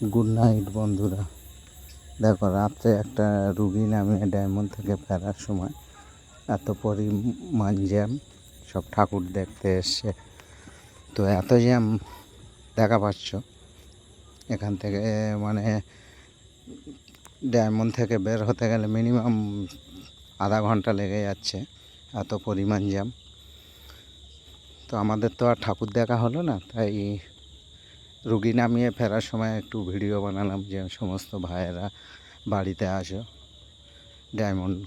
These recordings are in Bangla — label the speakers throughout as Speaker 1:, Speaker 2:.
Speaker 1: গুড নাইট বন্ধুরা। দেখো, রাত্রে একটা রুগী নামিয়ে ডায়মন্ড থেকে ফেরার সময় এত পরিমাণ জ্যাম, সব ঠাকুর দেখতে এসছে। তো এত জ্যাম দেখা পাচ্ছ, এখান থেকে মানে ডায়মন্ড থেকে বের হতে গেলে মিনিমাম আধা ঘন্টা লেগে যাচ্ছে, এত পরিমাণ জ্যাম। তো আমাদের তো আর ঠাকুর দেখা হলো না, তাই রুগী নামিয়ে ফেরার সময় একটু ভিডিও বানালাম যে সমস্ত ভাইয়েরা বাড়িতে আসো, ডায়মন্ড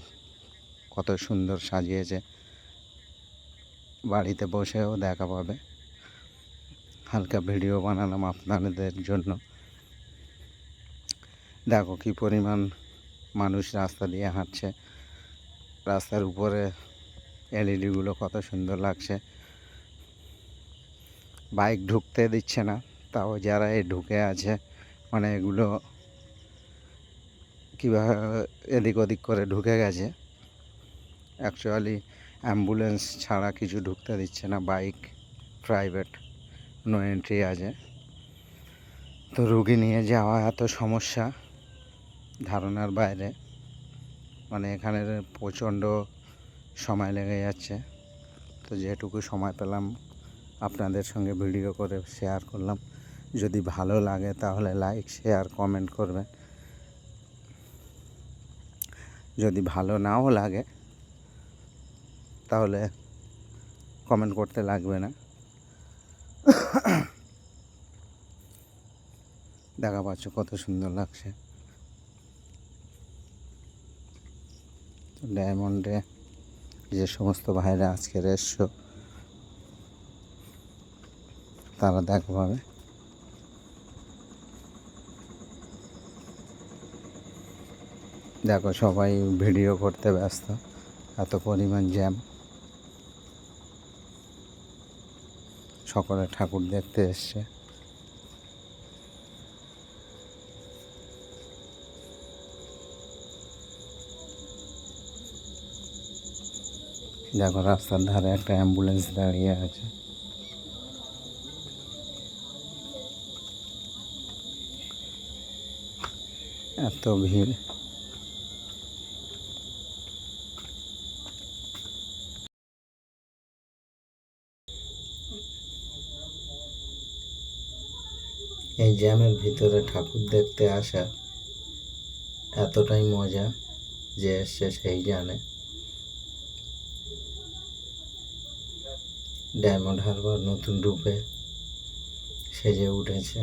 Speaker 1: কত সুন্দর সাজিয়েছে, বাড়িতে বসেও দেখা পাবে। হালকা ভিডিও বানালাম আপনাদের জন্য। দেখো কি পরিমাণ মানুষ রাস্তা দিয়ে হাঁটছে, রাস্তার উপরে এলইডিগুলো কত সুন্দর লাগছে। বাইক ঢুকতে দিচ্ছে না, তাও যারা এই ঢুকে আছে মানে এগুলো কীভাবে এদিক ওদিক করে ঢুকে গেছে। অ্যাকচুয়ালি অ্যাম্বুলেন্স ছাড়া কিছু ঢুকতে দিচ্ছে না, বাইক প্রাইভেট নো এন্ট্রি আছে। তো রুগী নিয়ে যাওয়া এত সমস্যা, ধারণার বাইরে। মানে এখানে প্রচণ্ড সময় লেগে যাচ্ছে। তো যেটুকু সময় পেলাম আপনাদের সঙ্গে ভিডিও করে শেয়ার করলাম। যদি ভালো লাগে তাহলে লাইক, শেয়ার, কমেন্ট করবেন। যদি ভালো নাও লাগে তাহলে কমেন্ট করতে লাগবে না। দেখা পাচ্ছ কত সুন্দর লাগছে। ডায়মন্ডে যে সমস্ত ভাইরা আজকের এসছো তারা দেখা পাবে। দেখো, সবাই ভিডিও করতে ব্যস্ত, এত পরিমাণ জ্যাম। সকলে ঠাকুর দেখতে এসছে। দেখো, রাস্তার ধারে একটা অ্যাম্বুলেন্স দাঁড়িয়ে আছে। এত ভিড়। এই জ্যামের ভিতরে ঠাকুর দেখতে আসা এতটাই মজা, যে এসছে সেই জানে। ডায়মন্ড হারবার নতুন রূপে সেজে উঠেছে।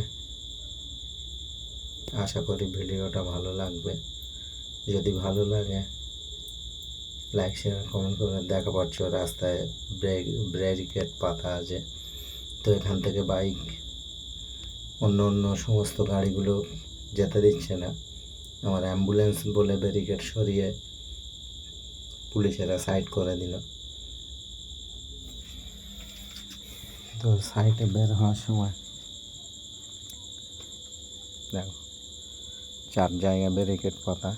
Speaker 1: আশা করি ভিডিওটা ভালো লাগবে। যদি ভালো লাগে লাইক, শেয়ার, কমেন্ট করে। দেখা পাচ্ছ রাস্তায় ব্যারিকেড পাতা আছে, তো এখান থেকে বাইক অন্য সমস্ত গাড়িগুলো যেতে দিচ্ছে না। আমার অ্যাম্বুলেন্স বলে ব্যারিকেড সরিয়ে পুলিশেরা সাইড করে দিল। তো সাইডে বের হওয়ার সময় দেখো 4 জায়গায় ব্যারিকেড পাতা।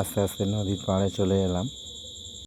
Speaker 1: আস্তে আস্তে নদীর পাড়ে চলে এলাম।